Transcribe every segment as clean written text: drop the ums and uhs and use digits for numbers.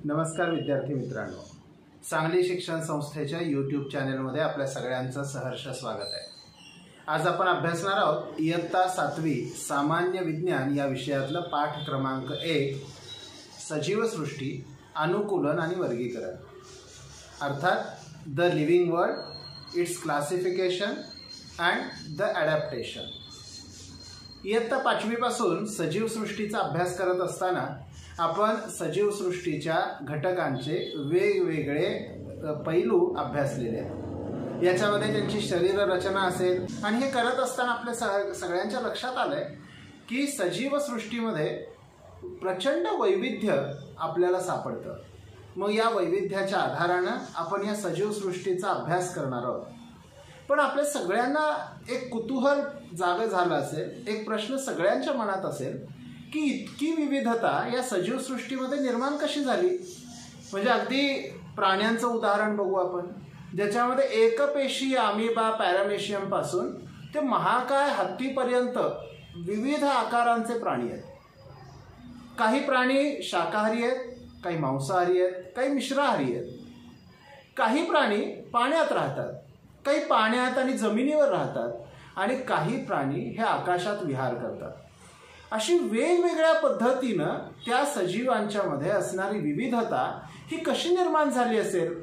नमस्कार विद्यार्थी मित्रांनो, सांगली शिक्षण संस्थेच्या यूट्यूब चॅनलमध्ये आपल्या सगळ्यांचं सहर्ष स्वागत आहे। आज आपण अभ्यासणार आहोत इयत्ता 7वी सामान्य विज्ञान या विषयातलं पाठ क्रमांक 1 सजीव सृष्टी, अनुकूलन आणि वर्गीकरण, अर्थात the living world, it's classification and the adaptation. इयत्ता 5वी पासून सजीव सृष्टीचा अभ्यास करत असताना आपण सजीव सृष्टीच्या घटकांचे वेगवेगळे पैलू अभ्यासलेले आहेत। याच्यामध्ये त्यांची शरीर रचना असेल आणि हे करत असताना आपल्या सगळ्यांच्या लक्षात आलंय की सजीव सृष्टीमध्ये प्रचंड वैविध्य आपल्याला सापडतं। मग या वैविध्याच्या आधारानं आपण या सजीव सृष्टीचा अभ्यास करणार आहोत। पण आपल्या सगळ्यांना एक कुतूहल जागं झालं असेल, एक प्रश्न सगळ्यांच्या मनात असेल की इतकी विविधता या सजीव सृष्टीमध्ये निर्माण कशी झाली। म्हणजे अगदी प्राण्यांचं उदाहरण बघू आपण, ज्याच्यामध्ये एकपेशीय अमिबा पॅरामेशियम पासून ते महाकाय हत्तीपर्यंत विविध आकारांचे प्राणी आहेत। काही प्राणी शाकाहारी आहेत, काही मांसाहारी आहेत, काही मिश्राहारी आहेत। काही प्राणी पाण्यात राहतात, काही पाण्यात आणि जमिनीवर राहतात आणि काही प्राणी हे आकाशात विहार करतात। अशी वेगवेगळ्या पद्धतीनं त्या सजीवांच्या मध्ये असणारी विविधता ही कशी निर्माण झाली असेल,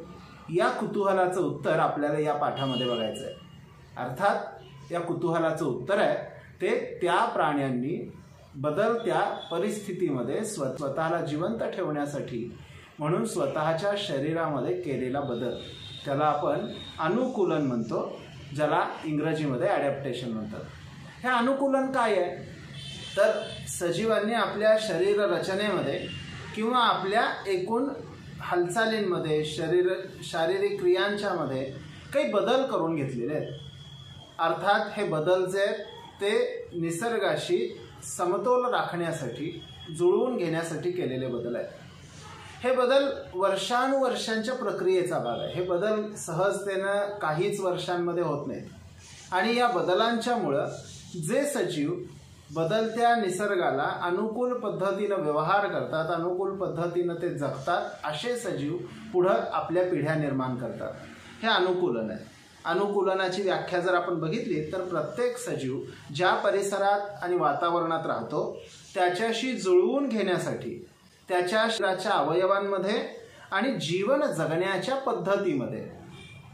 या कुतूहलाचं उत्तर आपल्याला या पाठामध्ये बघायचं आहे। अर्थात या कुतूहलाचं उत्तर आहे ते त्या प्राण्यांनी बदलत्या परिस्थितीमध्ये स्वतःला जिवंत ठेवण्यासाठी म्हणून स्वतःच्या शरीरामध्ये केलेला बदल, त्याला आपण अनुकूलन म्हणतो, ज्याला इंग्रजीमध्ये ॲडॅप्टेशन म्हणतात। हे अनुकूलन काय आहे तर सजीवांनी आपल्या शरीर रचनेमध्ये किंवा आपल्या एकूण हालचालींमध्ये शारीरिक क्रियांच्या मध्ये काही बदल करून घेतलेले आहेत। अर्थात हे बदल जे आहेत ते निसर्गाशी समतोल राखण्यासाठी, जुळवून घेण्यासाठी केलेले बदल आहेत। हे बदल वर्षानुवर्षांच्या प्रक्रियेचा भाग आहे। हे बदल सहजतेनं काहीच वर्षांमध्ये होत नाहीत आणि या बदलांच्यामुळं जे सजीव बदलत्या निसर्गाला अनुकूल पद्धतीनं व्यवहार करतात, अनुकूल पद्धतीनं ते जगतात, असे सजीव पुढं आपल्या पिढ्या निर्माण करतात। हे अनुकूलन आहे। अनुकूलनाची व्याख्या जर आपण बघितली तर प्रत्येक सजीव ज्या परिसरात आणि वातावरणात राहतो त्याच्याशी जुळवून घेण्यासाठी त्याच्या शरीराच्या अवयवांमध्ये आणि जीवन जगण्याच्या पद्धतीमध्ये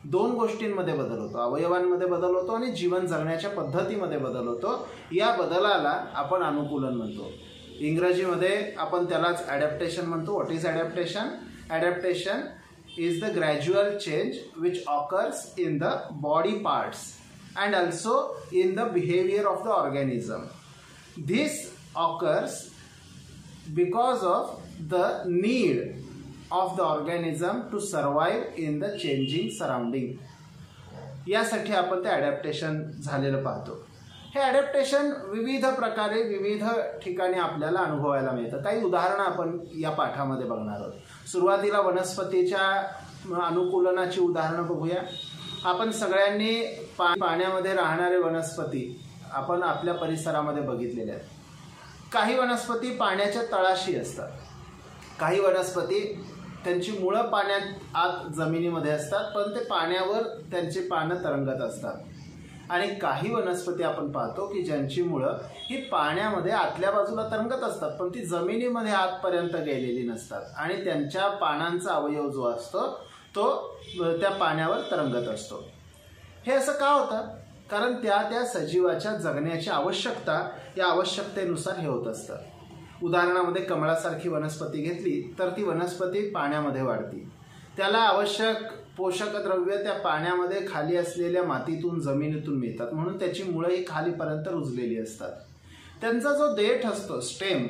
दोन गोष्टींमध्ये बदल होतो। अवयवांमध्ये बदल होतो आणि जीवन जगण्याच्या पद्धतीमध्ये बदल होतो। या बदलाला आपण अनुकूलन म्हणतो। इंग्रजीमध्ये आपण त्यालाच ॲडॅप्टेशन म्हणतो। What is adaptation? Adaptation is the gradual change which occurs in the body parts and also in the behaviour of the organism. This occurs because of the need of the organism to survive in the changing surrounding. यासाठी आपण ते adaptation झालेलं पाहतो। हे adaptation विविध प्रकारे विविध ठिकाणी आपल्याला अनुभवायला मिळतं। काही उदाहरणं आपण या पाठामध्ये बघणार आहोत। सुरुवातीला वनस्पतीच्या अनुकूलनाची उदाहरणं बघूया। आपण सगळ्यांनी पाण्यामध्ये राहणारे वनस्पती आपण आपल्या परिसरामध्ये बघितलेले आहेत। काही वनस्पती पाण्याच्या तळाशी असतात, काही वनस्पती त्यांची मुळं पाण्यात आत जमिनीमध्ये असतात पण ते पाण्यावर त्यांची पानं तरंगत असतात आणि काही वनस्पती आपण पाहतो की ज्यांची मुळं ही पाण्यामध्ये आतल्या बाजूला तरंगत असतात पण ती जमिनीमध्ये आतपर्यंत गेलेली नसतात आणि त्यांच्या पानांचा अवयव जो असतो तो त्या पाण्यावर तरंगत असतो। हे असं का होतं? कारण त्या सजीवाच्या जगण्याची आवश्यकता, या आवश्यकतेनुसार हे होत असतं। उदाहरणामध्ये कमळासारखी वनस्पती घेतली तर ती वनस्पती पाण्यामध्ये वाढती, त्याला आवश्यक पोषक द्रव्य त्या पाण्यामध्ये खाली असलेल्या मातीतून जमिनीतून मिळतात म्हणून त्याची मुळं ही खालीपर्यंत रुजलेली असतात। त्यांचा जो देठ असतो, स्टेम,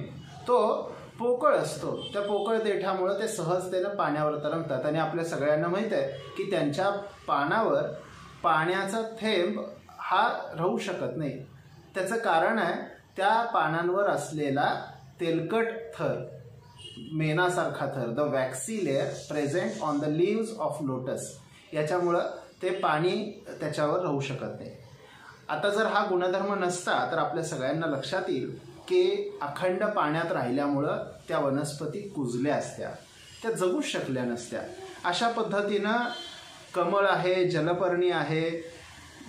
तो पोकळ असतो। त्या पोकळ देठामुळे ते सहजतेनं पाण्यावर तरंगतात आणि आपल्या सगळ्यांना माहीत आहे की त्यांच्या पानावर पाण्याचा थेंब हा राहू शकत नाही। त्याचं कारण आहे त्या पानांवर असलेला तेलकट थर, मेणासारखा थर, the waxy layer present on the leaves of lotus, याच्यामुळं ते पाणी त्याच्यावर राहू शकत नाही। आता जर हा गुणधर्म नसता तर आपल्या सगळ्यांना लक्षात येईल की अखंड पाण्यात राहिल्यामुळं त्या वनस्पती कुजल्या असत्या। त्या जगूच शकल्या नसत्या. अशा पद्धतीनं कमळ आहे, जलपर्णी आहे,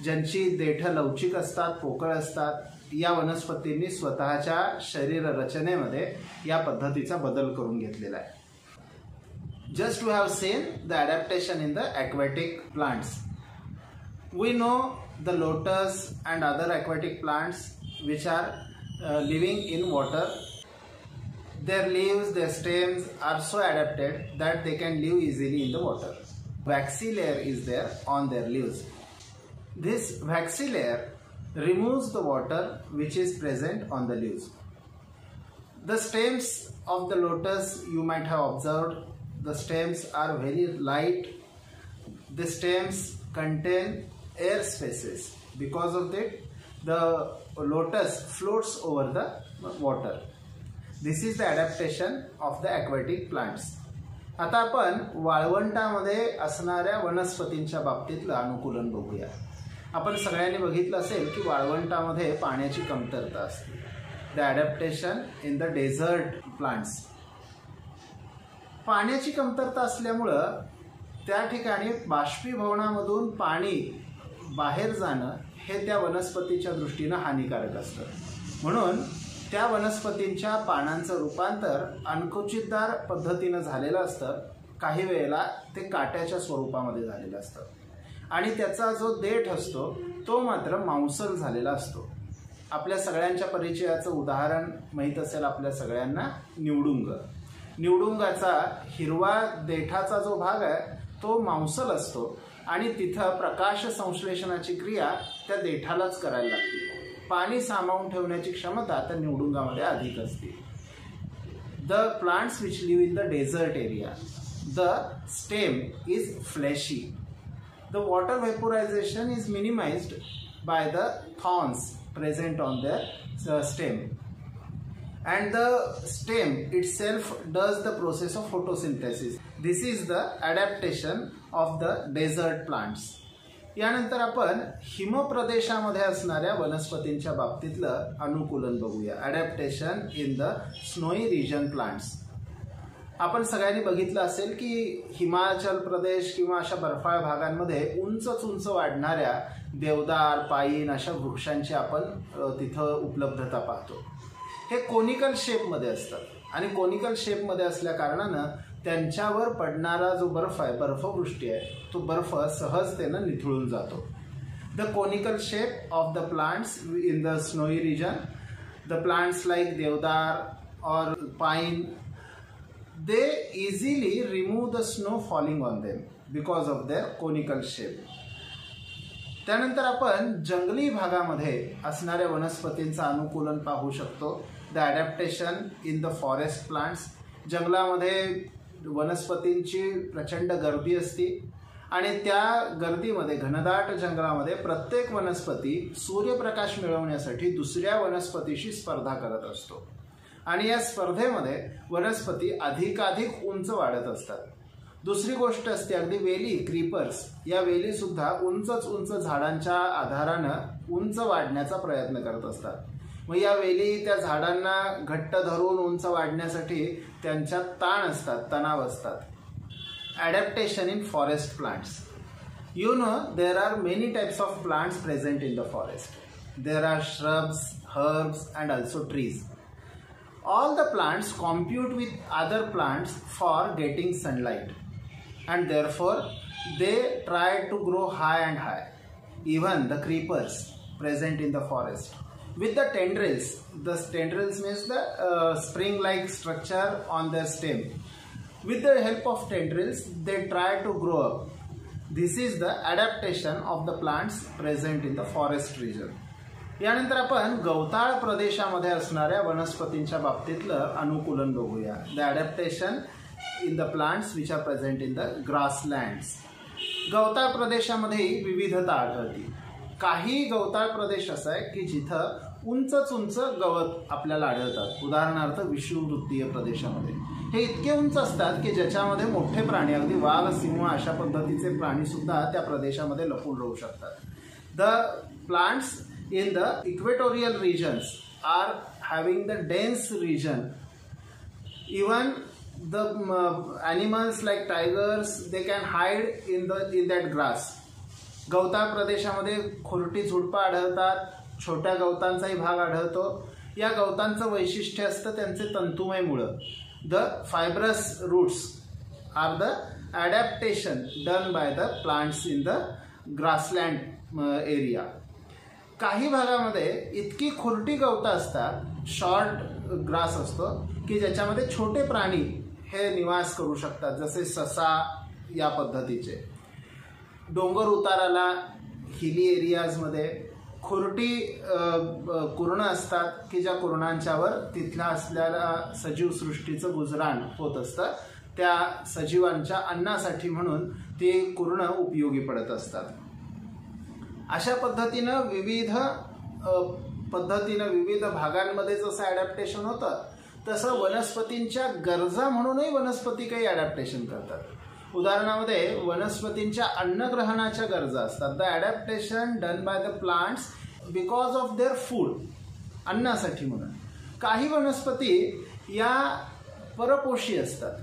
ज्यांची देठं लवचिक असतात, पोकळ असतात, या वनस्पतींनी स्वतःच्या शरीर रचनेमध्ये या पद्धतीचा बदल करून घेतलेला आहे. Just we have seen the adaptation in the aquatic plants. We know the lotus and other aquatic plants which are living in water. Their leaves, their stems are so adapted that they can live easily in the water. Waxy layer is there on their leaves. This waxy layer removes the water which is present on the leaves. The stems of the lotus, you might have observed, the stems are very light. The stems contain air spaces. Because of that, the lotus floats over the water. This is the adaptation of the aquatic plants. आता आपण वाळवंटामध्ये असणाऱ्या वनस्पतींच्या बाबतीतलं अनुकूलन बघूया. आपण सगळ्यांनी बघितलं असेल की वाळवंटामध्ये पाण्याची कमतरता असते. The adaptation in the dessert plants. पाण्याची कमतरता असल्यामुळं त्या ठिकाणी बाष्पीभवनामधून पाणी बाहेर जाणं हे त्या वनस्पतीच्या दृष्टीनं हानिकारक असतं. म्हणून त्या वनस्पतींच्या पानांचं रूपांतर अंकुचितदार पद्धतीनं झालेलं असतं. काही वेळेला ते काट्याच्या स्वरूपामध्ये झालेलं असतं आणि त्याचा जो देठ असतो तो मात्र मांसल झालेला असतो. आपल्या सगळ्यांच्या परिचयाचं उदाहरण माहीत असेल आपल्या सगळ्यांना, निवडुंग. निवडुंगाचा हिरवा देठाचा जो भाग आहे तो मांसल असतो आणि तिथं प्रकाश संश्लेषणाची क्रिया त्या देठालाच करायला लागते. पाणी सामावून ठेवण्याची क्षमता त्या निवडुंगामध्ये अधिक असते. The plants which live in the desert area, the stem is fleshy. The water vaporization is minimized by the thorns present on their stem, and the stem itself does the process of photosynthesis. This is the adaptation of the desert plants. यानंतर आपण हिमप्रदेशामध्ये असणाऱ्या वनस्पतींच्या बाबतीतलं अनुकूलन बघूया. adaptation in the snowy region plants. आपण सगळ्यांनी बघितलं असेल की हिमाचल प्रदेश किंवा अशा बर्फाळ भागांमध्ये उंच उंच वाढणाऱ्या देवदार, पाईन अशा वृक्षांची आपण तिथं उपलब्धता पाहतो. हे कोनिकल शेपमध्ये असतात आणि कोनिकल शेपमध्ये असल्या कारणानं त्यांच्यावर पडणारा जो बर्फ आहे, बर्फवृष्टी आहे, तो बर्फ सहजतेनं निथळून जातो. The conical shape of the plants in the snowy region, the plants like deodar और पाईन, they easily remove the snow falling on them because of their conical shape. त्यानंतर आपण जंगली भागामध्ये असणाऱ्या वनस्पतींचं अनुकूलन पाहू शकतो. The adaptation in the forest plants. जंगलामध्ये वनस्पतींची प्रचंड गर्दी असते आणि त्या गर्दीमध्ये, घनदाट जंगलामध्ये प्रत्येक वनस्पती सूर्यप्रकाश मिळवण्यासाठी दुसऱ्या वनस्पतीशी स्पर्धा करत असतो आणि या स्पर्धेमध्ये वनस्पती अधिकाधिक उंच वाढत असतात. दुसरी गोष्ट असते अगदी वेली, क्रीपर्स. या वेली सुद्धा उंच झाडांच्या आधारानं उंच वाढण्याचा प्रयत्न करत असतात. मग या वेली त्या झाडांना घट्ट धरून उंच वाढण्यासाठी त्यांच्यात ताण असतात, तणाव असतात. Adaptation in forest plants. You know there are many types of plants present in the forest. There are shrubs, herbs and also trees. All the plants compete with other plants for getting sunlight and therefore they try to grow high and high. Even the creepers present in the forest with the tendrils means the spring-like structure on their stem. With the help of tendrils they try to grow up. This is the adaptation of the plants present in the forest region. यानंतर आपण गवताळ प्रदेशामध्ये असणाऱ्या वनस्पतींच्या बाबतीतलं अनुकूलन बघूया. The adaptation in the plants which are present in the grasslands. गवताळ प्रदेशामध्ये विविधता आढळते. काही गवताळ प्रदेश असा आहे की जिथं उंच गवत आपल्याला आढळतात. उदाहरणार्थ विषुववृत्तीय प्रदेशामध्ये हे इतके उंच असतात की ज्याच्यामध्ये मोठे प्राणी, अगदी वाघ, सिंह अशा पद्धतीचे प्राणी सुद्धा त्या प्रदेशामध्ये लपून राहू शकतात. The plants in the equatorial regions are having the dense region. Even the animals like tigers, they can hide in that grass. गवताळ प्रदेशामध्ये खुरटी झुडपं आढळतात, छोट्या गवतांचाही भाग आढळतो. या गवतांचं वैशिष्ट्य असतं त्यांचे तंतुमय मुळं. The fibrous roots are the adaptation done by the plants in the grassland area. काही भागामध्ये इतकी खुरटी गवतं असतात, शॉर्ट ग्रास असतो की ज्याच्यामध्ये छोटे प्राणी हे निवास करू शकतात, जसे ससा या पद्धतीचे. डोंगर उताराला हिली एरियाजमध्ये खुरटी कुरणं असतात की ज्या कुरणांच्यावर तिथल्या असलेल्या सजीव सृष्टीचं गुजराण होत असतं. त्या सजीवांच्या अन्नासाठी म्हणून ती कुरणं उपयोगी पडत असतात. अशा पद्धतीनं विविध भागांमध्ये जसं ॲडॅप्टेशन होतं तसं वनस्पतींच्या गरजा म्हणूनही वनस्पती काही ॲडॅप्टेशन करतात. उदाहरणामध्ये वनस्पतींच्या अन्नग्रहणाच्या गरजा असतात. The adaptation done by the plants because of their food, अन्नासाठी म्हणून. काही वनस्पती या परपोषी असतात.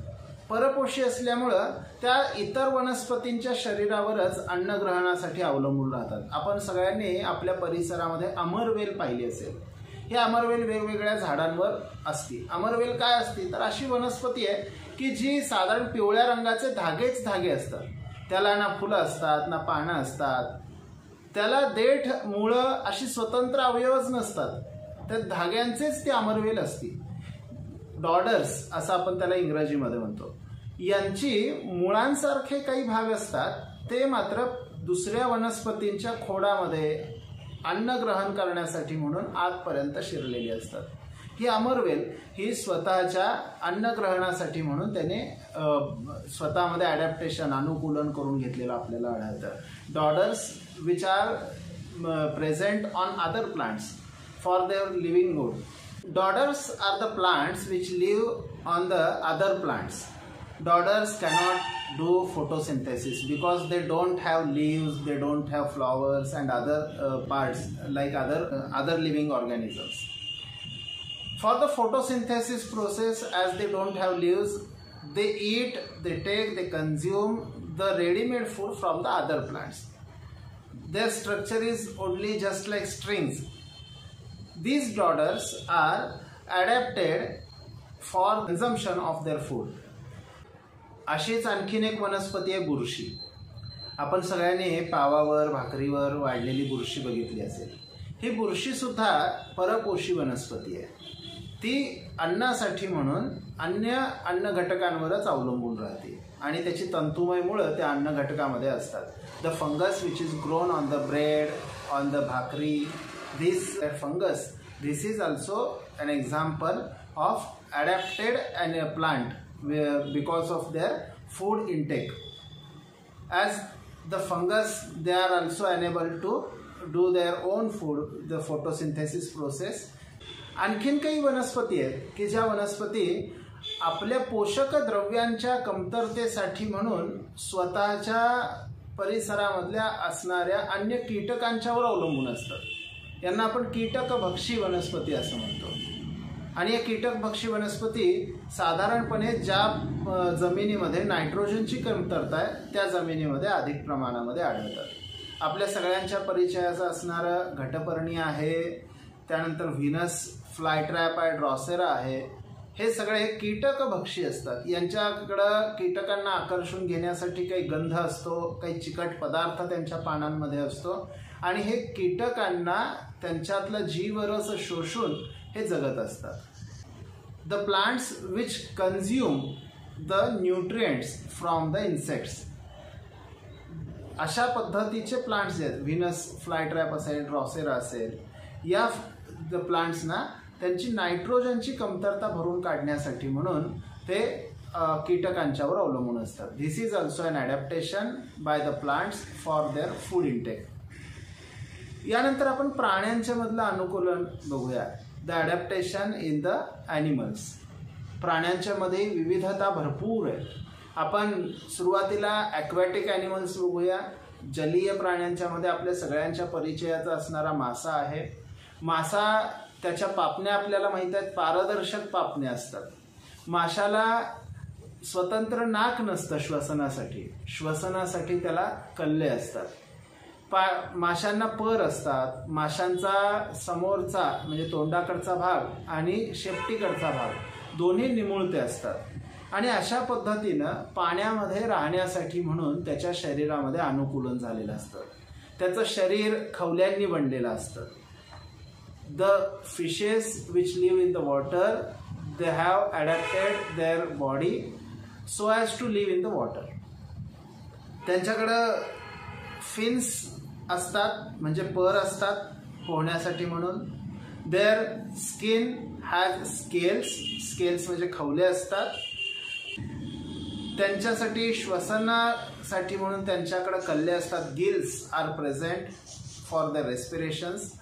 परपोषी असल्यामुळं त्या इतर वनस्पतींच्या शरीरावरच अन्नग्रहणासाठी अवलंबून राहतात. आपण सगळ्यांनी आपल्या परिसरामध्ये अमरवेल पाहिली असेल. ही अमरवेल वेगवेगळ्या झाडांवर असते. अमरवेल काय असते तर अशी वनस्पती आहे की जी साधारण पिवळ्या रंगाचे धागे असतात. त्याला ना फुलं असतात ना पानं असतात. त्याला देठ मुळं अशी स्वतंत्र अवयवच नसतात. त्या धाग्यांचेच ती अमरवेल असते. डॉडर्स असं आपण त्याला इंग्रजीमध्ये म्हणतो. यांची मुळांसारखे काही भाग असतात, ते मात्र दुसऱ्या वनस्पतींच्या खोडामध्ये अन्न ग्रहण करण्यासाठी म्हणून आतपर्यंत शिरलेली असतात. ही अमरवेल ही स्वतःच्या अन्नग्रहणासाठी म्हणून त्याने स्वतःमध्ये ॲडॅप्टेशन अनुकूलन करून घेतलेलं आपल्याला आढळतं. Dodders which are present on other plants for their living good. Dodders are the plants which live on the other plants. Dodders cannot do photosynthesis because they don't have leaves, they don't have flowers and other parts like other living organisms. For the photosynthesis process, as they don't have leaves, they eat, they consume the ready-made food from the other plants. Their structure is only just like strings. These dodders are adapted for consumption of their food. अशीच आणखीन एक वनस्पती आहे बुरशी. आपण सगळ्यांनी पावावर भाकरीवर वाढलेली बुरशी बघितली असेल. ही बुरशी सुद्धा परपोषी वनस्पती आहे. ती अन्नासाठी म्हणून अन्न घटकांवरच अवलंबून राहते आणि त्याची तंतुमय मुळं त्या अन्न घटकामध्ये असतात. The fungus which is grown on the bread, on the भाकरी, this is also an example of adapted and a plant because of their food intake. As the fungus, they are also unable to do their own food, the photosynthesis process. आणखीन काही वनस्पती आहेत की ज्या वनस्पती आपल्या पोषक द्रव्यांच्या कमतरतेसाठी म्हणून स्वतःच्या परिसरामधल्या असणाऱ्या अन्य कीटकांच्यावर अवलंबून असतात. यांना आपण कीटकभक्षी वनस्पती असं म्हणतो. आणि या कीटकभक्षी वनस्पती साधारणपणे ज्या जमिनीमध्ये नायट्रोजनची कमतरता आहे त्या जमिनीमध्ये अधिक प्रमाणामध्ये आढळतात. आपल्या सगळ्यांच्या परिचयाचं असणारं घटपर्णी आहे, त्यानंतर व्हीनस फ्लायट्रॅप आहे, ड्रॉसेरा आहे. हे सगळे कीटकभक्षी असतात. यांच्याकडं कीटकांना आकर्षून घेण्यासाठी काही गंध असतो, काही चिकट पदार्थ त्यांच्या पानांमध्ये असतो आणि हे कीटकांना त्यांच्यातलं जीवरस शोषून हे जगत असतात. The plants which consume the nutrients from the insects. अशा पद्धतीचे प्लांट्स आहेत, व्हीनस फ्लायट्रॅप असेल, ड्रॉसेरा असेल, या द प्लांट्सना त्यांची नायट्रोजनची कमतरता भरून काढण्यासाठी म्हणून ते कीटकांच्यावर अवलंबून असतात. This is also an adaptation by the plants for their food intake. यानंतर आपण प्राण्यांच्या मधलं अनुकूलन बघूया. The adaptation in the animals. प्राण्यांच्या मध्ये विविधता भरपूर आहे. आपण सुरुवातीला ॲक्वॅटिक ॲनिमल्स बघूया. जलीय प्राण्यांच्या मध्ये आपल्या सगळ्यांच्या परिचयाचा असणारा मासा आहे. मासा, त्याच्या पापण्या आपल्याला माहीत आहेत, पारदर्शक पापण्या असतात. माशाला स्वतंत्र नाक नसतं श्वसनासाठी, श्वसनासाठी त्याला कल्ले असतात. माशांना पर असतात. माशांचा समोरचा म्हणजे तोंडाकडचा भाग आणि शेपटीकडचा भाग दोन्ही निमुळते असतात आणि अशा पद्धतीनं पाण्यामध्ये राहण्यासाठी म्हणून त्याच्या शरीरामध्ये अनुकूलन झालेलं असतं. त्याचं शरीर खवल्यांनी बनलेलं असतं. The fishes which live in the water they have adapted their body so as to live in the water. त्यांच्याकडं फिन्स असतात म्हणजे पर असतात पोहण्यासाठी म्हणून. their skin has scales म्हणजे खवले असतात. त्यांच्यासाठी श्वसनासाठी म्हणून त्यांच्याकडे कल्ले असतात. Gills are present for the respirations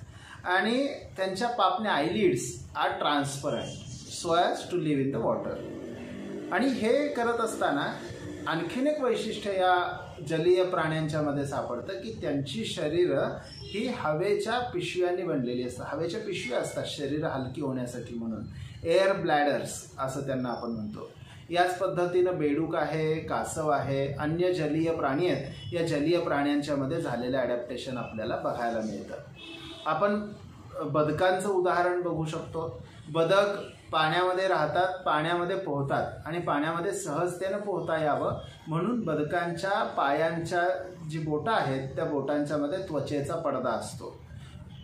आणि त्यांच्या पापण्या eyelids are transparent so as to live in the water. आणि हे करत असताना आणखीन एक वैशिष्ट्य या जलीय प्राण्यांच्या मध्ये सापडतं की त्यांची शरीरं ही हवेच्या पिशव्यांनी बनलेली असतात. हवेच्या पिशव्या असतात शरीर हलकी होण्यासाठी म्हणून. एअर ब्लॅडर्स असं त्यांना आपण म्हणतो. याच पद्धतीनं बेडूक आहे, कासव आहे, अन्य जलीय प्राणी आहेत. या जलीय प्राण्यांच्या मध्ये झालेलं ॲडॅप्टेशन आपल्याला बघायला मिळतं. आपण बदकांचं उदाहरण बघू शकतो. बदक पाण्यामध्ये राहतात, पाण्यामध्ये पोहतात आणि पाण्यामध्ये सहजतेनं पोहता यावं म्हणून बदकांच्या पायांच्या जी बोटं आहेत त्या बोटांच्या मध्ये त्वचेचा पडदा असतो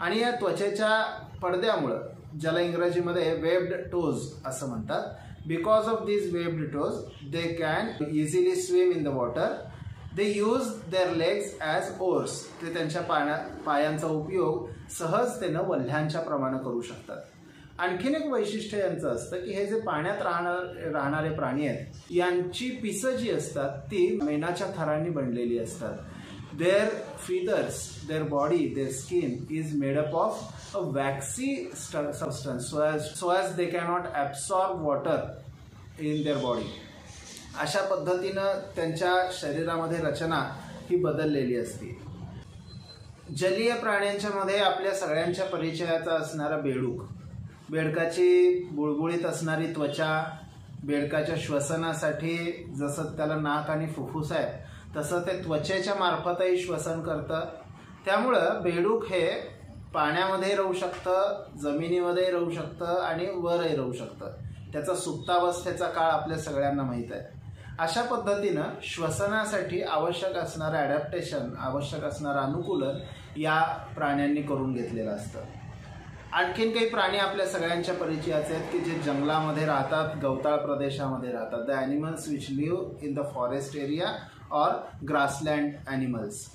आणि या त्वचेच्या पडद्यामुळं ज्याला इंग्रजीमध्ये वेब्ड टोज असं म्हणतात. Because of this webbed toes they can easily swim in the water. They use their legs as oars. ते त्यांच्या पायांचा उपयोग सहजतेनं वल्ह्यांच्या प्रमाणे करू शकतात. आणखीन एक वैशिष्ट्य यांचं असतं की हे जे पाण्यात राहणारे प्राणी आहेत यांची पिसं जी असतात ती मेणाच्या थरांनी बनलेली असतात. Their feathers, their body, their skin is made up of a waxy substance so as they cannot absorb water in their body. अशा पद्धतीनं त्यांच्या शरीरामध्ये रचना ही बदललेली असते. जलीय प्राण्यांच्या मध्ये आपल्या सगळ्यांच्या परिचयाचा असणारा बेडूक. बेडकाची बुळबुळीत असणारी त्वचा, बेडकाच्या श्वसनासाठी जसं त्याला नाक आणि फुफ्फुस आहे तसं ते त्वचेच्या मार्फतही श्वसन करतं. त्यामुळं बेडूक हे पाण्यामध्ये राहू शकतं, जमिनीमध्ये राहू शकतं आणि वरही राहू शकतं. त्याचा सुप्तावस्थेचा काळ आपल्या सगळ्यांना माहीत आहे. अशा पद्धतीनं श्वसनासाठी आवश्यक असणारं ॲडॅप्टेशन, आवश्यक असणारं अनुकूलन या प्राण्यांनी करून घेतलेलं असतं. आणखीन काही प्राणी आपल्या सगळ्यांच्या परिचयाचे आहेत की जे जंगलामध्ये राहतात, गवताळ प्रदेशामध्ये राहतात. The animals which live in the forest area or grassland animals.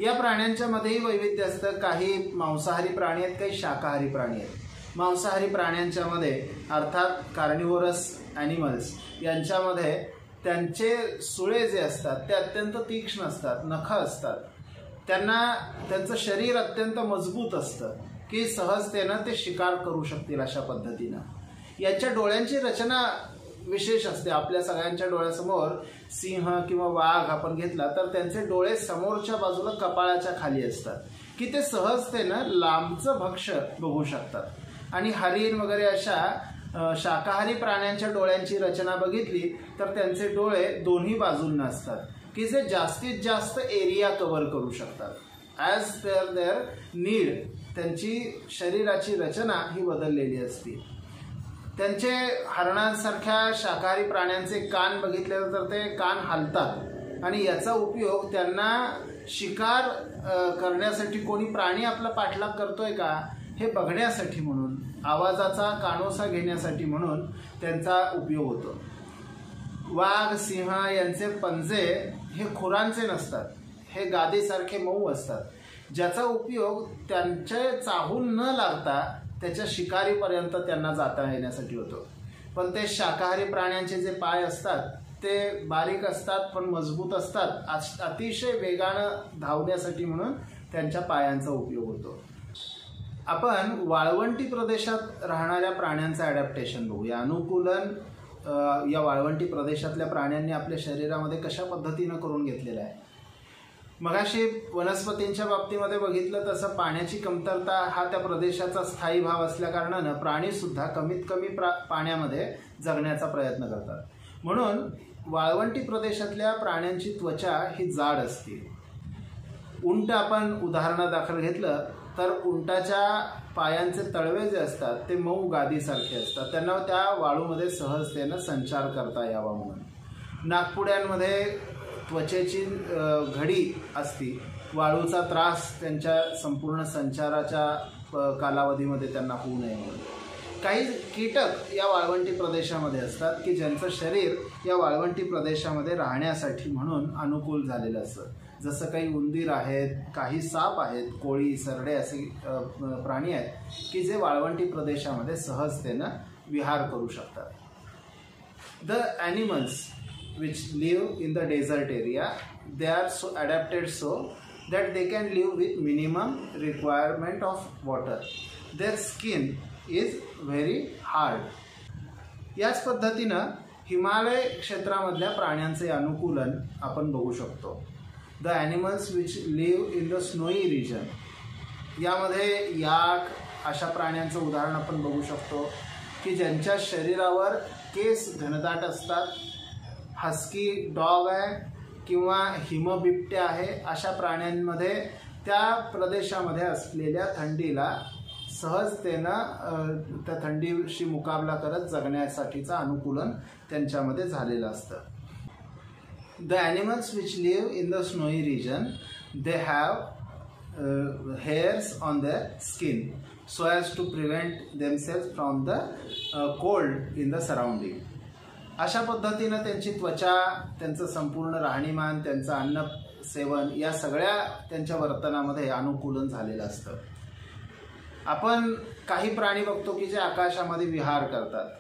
या प्राण्यांच्या मध्येही वैविध्य असतं. काही मांसाहारी प्राणी आहेत, काही शाकाहारी प्राणी आहेत. मांसाहारी प्राण्यांच्या मध्ये अर्थात कार्निव्होरस ॲनिमल्स यांच्यामध्ये त्यांचे सुळे जे असतात ते अत्यंत तीक्ष्ण असतात, नखं असतात. त्यांचं शरीर अत्यंत मजबूत असतं की सहजतेनं ते शिकार करू शकतील अशा पद्धतीनं. यांच्या डोळ्यांची रचना विशेष असते. आपल्या सगळ्यांच्या डोळ्यासमोर सिंह किंवा वाघ आपण घेतला तर त्यांचे डोळे समोरच्या बाजूला कपाळाच्या खाली असतात की ते सहजतेनं लांबचं भक्ष्य बघू शकतात. आणि हरिण वगैरे अशा शाकाहारी प्राण्यांच्या डोळ्यांची रचना बघितली तर त्यांचे डोळे दोन्ही बाजूंना असतात की जे जास्तीत जास्त एरिया कव्हर करू शकतात. ॲज पर देअर नीड त्यांची शरीराची रचना ही बदललेली असते. त्यांचे हरणांसारख्या शाकाहारी प्राण्यांचे कान बघितले तर ते कान हलतात आणि याचा उपयोग त्यांना शिकार करण्यासाठी कोणी प्राणी आपला पाठलाग करतोय का हे बघण्यासाठी म्हणून, आवाजाचा कानोसा घेण्यासाठी म्हणून त्यांचा उपयोग होतो. वाघ, सिंह यांचे पंजे हे खुरांचे नसतात, हे गादीसारखे मऊ असतात, ज्याचा उपयोग त्यांचे चाहून न लागता त्याच्या शिकारीपर्यंत त्यांना जाता येण्यासाठी होतो. पण ते शाकाहारी प्राण्यांचे जे पाय असतात ते बारीक असतात पण मजबूत असतात. अतिशय वेगानं धावण्यासाठी म्हणून त्यांच्या पायांचा उपयोग होतो. आपण वाळवंटी प्रदेशात राहणाऱ्या प्राण्यांचं ॲडॅप्टेशन बघूया. अनुकूलन या वाळवंटी प्रदेशातल्या प्राण्यांनी आपल्या शरीरामध्ये कशा पद्धतीनं करून घेतलेलं आहे. मगाशी वनस्पतींच्या बाबतीमध्ये बघितलं तसं पाण्याची कमतरता हा त्या प्रदेशाचा स्थायी भाव असल्या कारणानं प्राणीसुद्धा कमीत कमी पाण्यामध्ये जगण्याचा प्रयत्न करतात. म्हणून वाळवंटी प्रदेशातल्या प्राण्यांची त्वचा ही जाड असते. उंट आपण उदाहरणादाखल घेतलं तर उंटाच्या पायांचे तळवे जे असतात ते मऊ गादीसारखे असतात. त्यांना त्या वाळूमध्ये सहजतेनं संचार करता यावा म्हणून. नागपुड्यांमध्ये त्वचेची घडी असती. वाळूचा त्रास त्यांच्या संपूर्ण संचाराच्या कालावधीमध्ये त्यांना होऊ नये म्हणून. काही कीटक या वाळवंटी प्रदेशामध्ये असतात की ज्यांचं शरीर या वाळवंटी प्रदेशामध्ये राहण्यासाठी म्हणून अनुकूल झालेलं असतं. जसं काही उंदीर आहेत, काही साप आहेत, कोळी, सरडे असे प्राणी आहेत की जे वाळवंटी प्रदेशामध्ये सहजतेनं विहार करू शकतात. The animals which live in the desert area, they are so adapted so that they can live with minimum requirement of water. Their skin is very hard. याच पद्धतीनं हिमालय क्षेत्रामधल्या प्राण्यांचे अनुकूलन आपण बघू शकतो. The animals which live in the snowy region, यामध्ये yak अशा प्राण्यांचं उदाहरण आपण बघू शकतो की ज्यांच्या शरीरावर केस घनदाट असतात. हस्की डॉग आहे किंवा हिमबिबट्या आहे, अशा प्राण्यांमध्ये त्या प्रदेशामध्ये असलेल्या थंडीला सहजतेनं त्या थंडीशी मुकाबला करत जगण्यासाठीचं अनुकूलन त्यांच्यामध्ये झालेलं असतं. The animals which live in the snowy region they have hairs on their skin so as to prevent themselves from the cold in the surrounding. अशा पद्धतीनं त्यांची त्वचा, त्यांचं संपूर्ण राहणीमान, त्यांचं अन्न सेवन या सगळ्या त्यांच्या वर्तनामध्ये अनुकूलन झालेलं असतं. आपण काही प्राणी बघतो की जे आकाशामध्ये विहार करतात.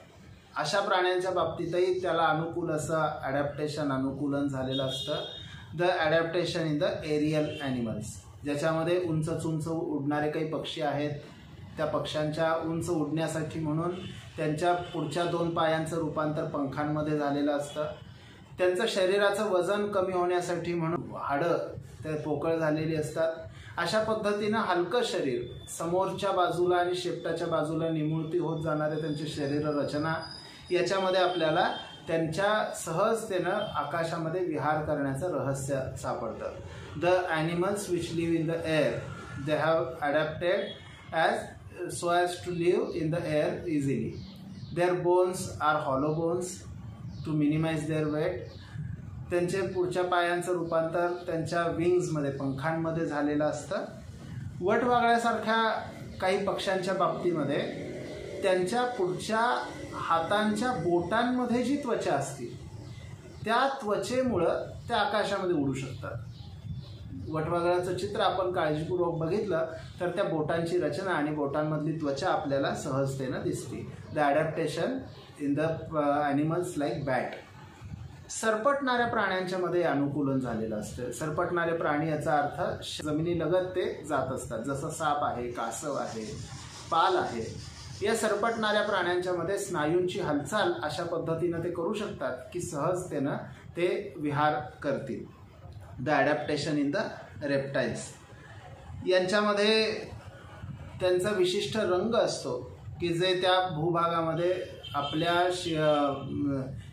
अशा प्राण्यांच्या बाबतीतही त्याला अनुकूल असं ॲडॅप्टेशन, अनुकूलन झालेलं असतं. The adaptation in the aerial animals, ज्याच्यामध्ये उंच उडणारे काही पक्षी आहेत. त्या पक्ष्यांच्या उंच उडण्यासाठी म्हणून त्यांच्या पुढच्या 2 पायांचं रूपांतर पंखांमध्ये झालेलं असतं. त्यांचं शरीराचं वजन कमी होण्यासाठी म्हणून हाडं ते पोकळ झालेली असतात. अशा पद्धतीनं हलकं शरीर, समोरच्या बाजूला आणि शेपटाच्या बाजूला निमुळती होत जाणारे त्यांची शरीर रचना, याच्यामध्ये आपल्याला त्यांच्या सहजतेनं आकाशामध्ये विहार करण्याचं रहस्य सापडतं. The animals which live in the air they have adapted so as to live in the air easily. Their bones are hollow bones to minimize their weight. त्यांचे पुढच्या पायांचं रूपांतर त्यांच्या विंग्समध्ये, पंखांमध्ये झालेलं असतं. वटवागळ्यासारख्या काही पक्ष्यांच्या बाबतीमध्ये त्यांच्या पुढच्या हातांच्या बोटांमध्ये जी त्वचा असते त्या त्वचेमुळं ते आकाशामध्ये उडू शकतात. वटवागळाचं चित्र आपण काळजीपूर्वक बघितलं तर त्या बोटांची रचना आणि बोटांमधली त्वचा आपल्याला सहजतेनं दिसते. The adaptation in the animals like bat. सरपटणाऱ्या प्राण्यांच्या मध्ये अनुकूलन झालेलं असतं. सरपटणारे प्राणी याचा अर्थ जमिनीलगत ते जात असतात. जसं साप आहे, कासव आहे, पाल आहे. या सरपटणाऱ्या प्राण्यांच्या मध्ये स्नायूंची हालचाल अशा पद्धतीनं ते करू शकतात की सहजतेनं ते विहार करतील. The adaptation in the reptiles, यांच्यामध्ये त्यांचा विशिष्ट रंग असतो की जे त्या भूभागामध्ये आपल्या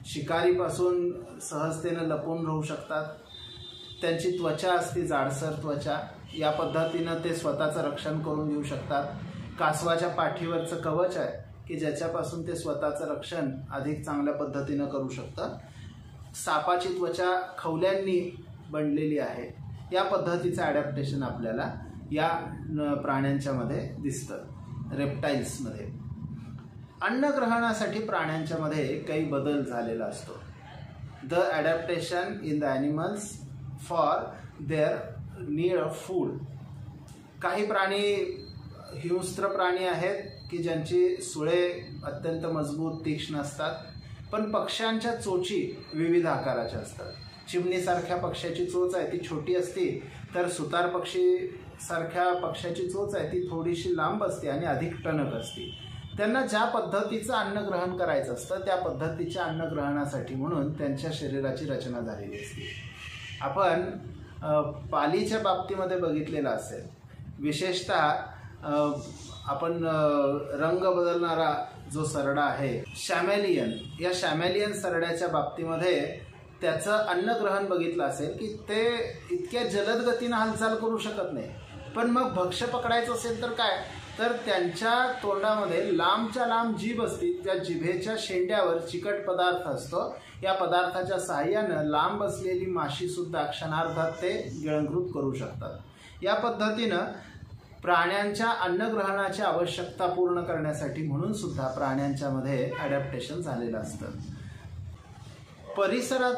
शिकारीपासून सहजतेनं लपून राहू शकतात. त्यांची त्वचा असते जाडसर त्वचा, या पद्धतीनं ते स्वतःचं रक्षण करून घेऊ शकतात. कासवाच्या पाठीवरचं कवच आहे की ज्याच्यापासून ते स्वतःचं रक्षण अधिक चांगल्या पद्धतीनं करू शकतात. सापाची त्वचा खवल्यांनी बनलेली आहे. या पद्धतीचं ॲडॅप्टेशन आपल्याला या प्राण्यांच्या मध्ये दिसतं, रेप्टाइल्समध्ये. अन्नग्रहणासाठी प्राण्यांच्या मध्ये काही बदल झालेला असतो. The adaptation in the animals for their need of food. काही प्राणी हिंस्त्र प्राणी आहेत की ज्यांची सुळे अत्यंत मजबूत, तीक्ष्ण असतात. पण पक्ष्यांच्या चोची विविध आकाराच्या असतात. चिमणीसारख्या पक्ष्याची चोच आहे ती छोटी असते, तर सुतार पक्षी सारख्या पक्ष्याची चोच आहे ती थोडीशी लांब असते आणि अधिक टणक असते. त्यांना ज्या पद्धतीचं अन्नग्रहण करायचं असतं त्या पद्धतीच्या अन्नग्रहणासाठी म्हणून त्यांच्या शरीराची रचना झालेली असते. आपण पालीच्या बाबतीमध्ये बघितलेलं असेल, विशेषतः आपण रंग बदलणारा जो सरडा आहे शॅमेलियन, या शॅमेलियन सरड्याच्या बाबतीमध्ये त्याचं अन्नग्रहण बघितलं असेल की ते इतक्या जलद गतीनं हालचाल करू शकत नाही. पण मग भक्ष्य पकडायचं असेल तर काय, तर त्यांच्या तोंडामध्ये लांबच्या लांब जीभ असते, त्या जिभेच्या शेंड्यावर चिकट पदार्थ असतो. या पदार्थाच्या साहाय्यानं लांब असलेली माशी सुद्धा क्षणार्धात ते गिळंकृत करू शकतात. या पद्धतीनं प्राण्यांच्या अन्नग्रहणाची आवश्यकता पूर्ण करण्यासाठी म्हणून सुद्धा प्राण्यांच्या मध्ये ॲडॅप्टेशन झालेलं असतं. परिसरात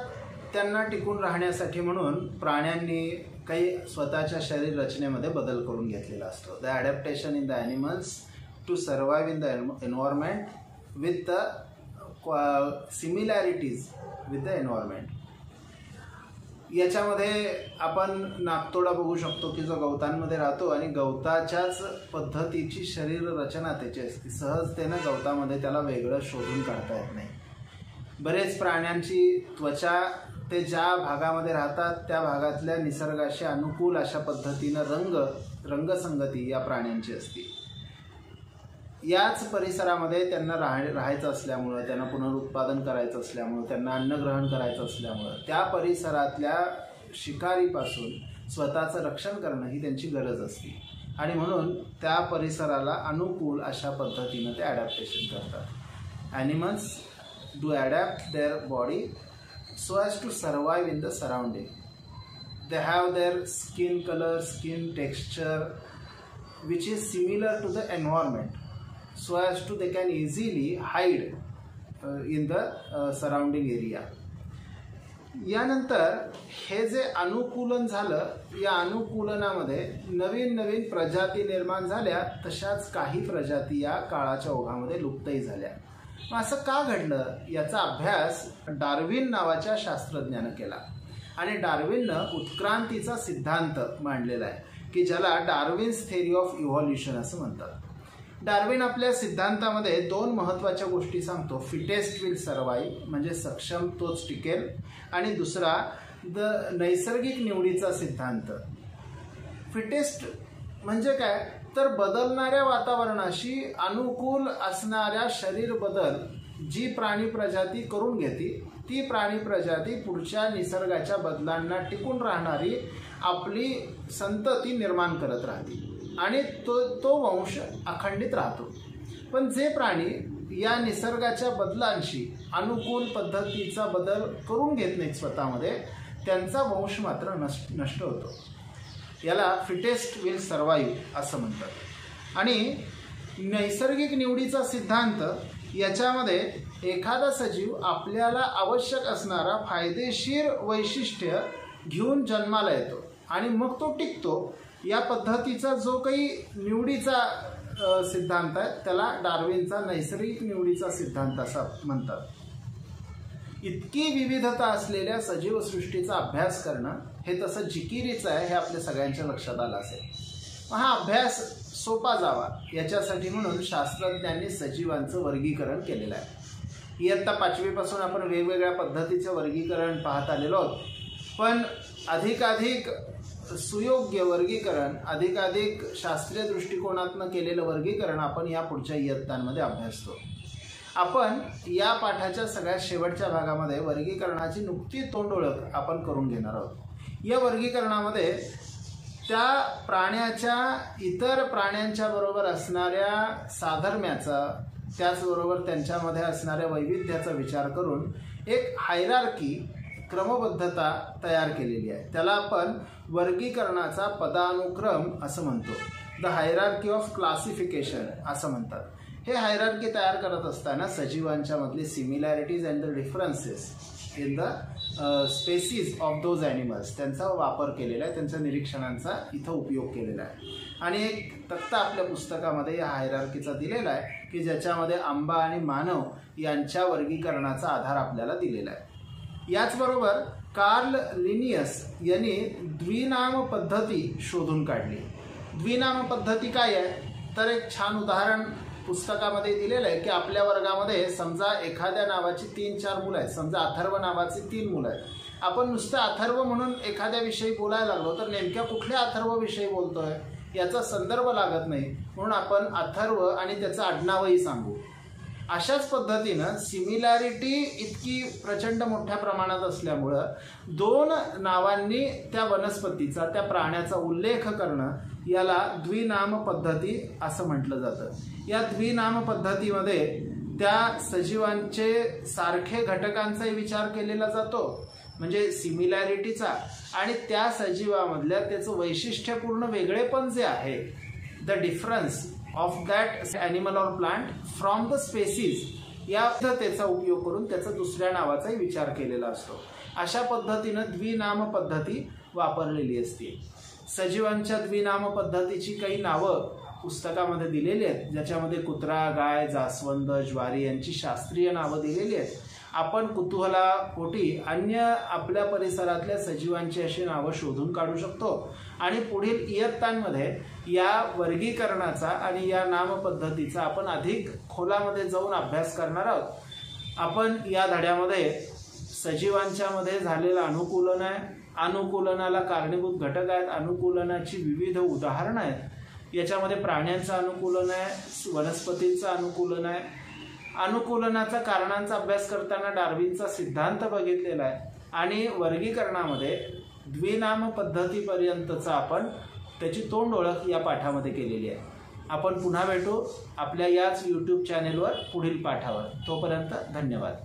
त्यांना टिकून राहण्यासाठी म्हणून प्राण्यांनी काही स्वतःच्या शरीर रचनेमध्ये बदल करून घेतलेला असतो. The adaptation in the animals to survive in the environment with the similarities with the environment. याच्यामध्ये आपण नाकतोडा बघू शकतो की जो गवतांमध्ये राहतो आणि गवताच्याच पद्धतीची शरीर रचना त्याची असते. सहजतेनं गवतामध्ये त्याला वेगळं शोधून काढता येत नाही. बरेच प्राण्यांची त्वचा ते ज्या भागामध्ये राहतात त्या भागातल्या निसर्गाशी अनुकूल अशा पद्धतीनं रंगसंगती या प्राण्यांची असते. याच परिसरामध्ये त्यांना राहायचं असल्यामुळं, त्यांना पुनरुत्पादन करायचं असल्यामुळं, त्यांना अन्नग्रहण करायचं असल्यामुळं त्या परिसरातल्या शिकारीपासून स्वतःचं रक्षण करणं ही त्यांची गरज असते आणि म्हणून त्या परिसराला अनुकूल अशा पद्धतीनं ते ॲडॅप्टेशन करतात. Animals do adapt there body so as to survive in the surrounding. They have their skin color, skin texture which is similar to the environment, so as to they can easily hide in the surrounding area. यानंतर हे जे अनुकूलन झालं, या अनुकूलनामध्ये नवीन नवीन प्रजाती निर्माण झाल्या, तशाच काही प्रजाती या काळाच्या ओघामध्ये लुप्तही झाल्या. मग असं का घडलं याचा अभ्यास डार्विन नावाच्या शास्त्रज्ञानं केला आणि डार्विननं उत्क्रांतीचा सिद्धांत मांडलेला आहे की ज्याला डार्विन्स थेअरी ऑफ इव्हॉल्युशन असं म्हणतात. डार्विन आपल्या सिद्धांतामध्ये दोन महत्त्वाच्या गोष्टी सांगतो. फिटेस्ट विल सर्वाईव्ह म्हणजे सक्षम तोच टिकेल, आणि दुसरा द नैसर्गिक निवडीचा सिद्धांत. फिटेस्ट म्हणजे काय, तर बदलणाऱ्या वातावरणाशी अनुकूल असणाऱ्या शरीर बदल जी प्राणी प्रजाती करून घेते ती प्राणी प्रजाती पुढच्या निसर्गाच्या बदलांना टिकून राहणारी आपली संतती निर्माण करत राहते आणि तो वंश अखंडित राहतो. पण जे प्राणी या निसर्गाच्या बदलांशी अनुकूल पद्धतीचा बदल करून घेत नाहीत स्वतःमध्ये, त्यांचा वंश मात्र नष्ट होतो. याला फिटेस्ट विल सर्वाईव्ह असं म्हणतात. आणि नैसर्गिक निवडीचा सिद्धांत याच्यामध्ये एखादा सजीव आपल्याला आवश्यक असणारा फायदेशीर वैशिष्ट्य घेऊन जन्माला येतो आणि मग तो टिकतो. या पद्धतीचा जो काही निवडीचा सिद्धांत आहे त्याला डार्विनचा नैसर्गिक निवडीचा सिद्धांत असं म्हणतात. इतकी विविधता असलेल्या सजीवसृष्टीचा अभ्यास करणं हे तसं जिकिरीचं आहे, हे आपल्या सगळ्यांच्या लक्षात आलं असेल. हा अभ्यास सोपा जावा याच्यासाठी म्हणून शास्त्रज्ञांनी सजीवांचं वर्गीकरण केलेलं आहे. इयत्ता 5वी पासून आपण वेगवेगळ्या पद्धतीचं वर्गीकरण पाहत आलेलो आहोत, पण अधिकाधिक सुयोग्य वर्गीकरण, अधिकाधिक शास्त्रीय दृष्टिकोनातून केलेलं वर्गीकरण आपण या पुढच्या इयत्तांमध्ये अभ्यासतो. आपण या पाठाच्या सगळ्यात शेवटच्या भागामध्ये वर्गीकरणाची नुकती तोंडओळख आपण करून घेणार आहोत. या वर्गीकरणामध्ये त्या प्राण्याच्या इतर प्राण्यांच्या बरोबर असणाऱ्या साधर्म्याचा, त्याचबरोबर त्यांच्यामध्ये असणाऱ्या वैविध्याचा विचार करून एक हायरार्की, क्रमबद्धता तयार केलेली आहे. त्याला आपण वर्गीकरणाचा पदानुक्रम असं म्हणतो. द हायरार्की ऑफ क्लासिफिकेशन असं म्हणतात. हे हायरार्की तयार करत असताना सजीवांच्या मधली similarities and the differences in the species of those animals त्यांचा वापर केलेला आहे, त्यांच्या निरीक्षणांचा इथं उपयोग केलेला आहे. आणि एक तक्ता आपल्या पुस्तकामध्ये या हायरार्कीचा दिलेला आहे की ज्याच्यामध्ये आंबा आणि मानव यांच्या वर्गीकरणाचा आधार आपल्याला दिलेला आहे. याचबरोबर कार्ल लिनियस यांनी द्विनाम पद्धती शोधून काढली. द्विनाम पद्धती काय आहे, तर एक छान उदाहरण पुस्तकामध्ये दिलेलं आहे की आपल्या वर्गामध्ये समजा एखाद्या नावाची 3-4 मुलं आहेत. समजा अथर्व नावाची 3 मुलं आहेत. आपण नुसतं अथर्व म्हणून एखाद्या विषयी बोलायला लागलो तर नेमक्या कुठल्या अथर्व विषयी बोलतोय याचा संदर्भ लागत नाही, म्हणून आपण अथर्व आणि त्याचं आडनावही सांगू. अशाच पद्धतीनं सिमिलॅरिटी इतकी प्रचंड मोठ्या प्रमाणात असल्यामुळं दोन नावांनी त्या वनस्पतीचा, त्या प्राण्याचा उल्लेख करणं याला द्विनाम पद्धती असं म्हटलं जातं. या द्विनाम पद्धतीमध्ये त्या सजीवांचे सारखे घटकांचाही विचार केलेला जातो, म्हणजे सिमिलॅरिटीचा, आणि त्या सजीवामधल्या त्याचं वैशिष्ट्यपूर्ण वेगळेपण जे आहे, the difference of that animal or plant from the species, या त्याचा उपयोग करून त्याचा दुसऱ्या नावाचाही विचार केलेला असतो. अशा पद्धतीनं द्विनाम पद्धती वापरलेली असते. सजीवांच्या द्विनाम पद्धतीची काही नावं पुस्तकामध्ये दिलेली आहेत, ज्याच्यामध्ये कुत्रा, गाय, जास्वंद, ज्वारी यांची शास्त्रीय नावं दिलेली आहेत. आपण कुतूहलापोटी अन्य आपल्या परिसरातल्या सजीवांची अशी नावं शोधून काढू शकतो आणि पुढील इयत्तांमध्ये या वर्गीकरणाचा आणि या नामपद्धतीचा आपण अधिक खोलामध्ये जाऊन अभ्यास करणार आहोत. आपण या धड्यामध्ये सजीवांच्या मध्ये झालेलं अनुकूलन आहे, अनुकूलनाला कारणीभूत घटक आहेत, अनुकूलनाची विविध उदाहरणं आहेत, याच्यामध्ये प्राण्यांचं अनुकूलन आहे, वनस्पतींचं अनुकूलन आहे, अनुकूलनाचा कारणांचा अभ्यास करताना डार्विनचा सिद्धांत बघितलेला आहे, आणि वर्गीकरणामध्ये द्विनाम पद्धतीपर्यंतचा आपण त्याची तोंड ओळख या पाठामध्ये केलेली आहे. आपण पुन्हा भेटू आपल्या याच YouTube चॅनेलवर पुढील पाठावर. तोपर्यंत धन्यवाद.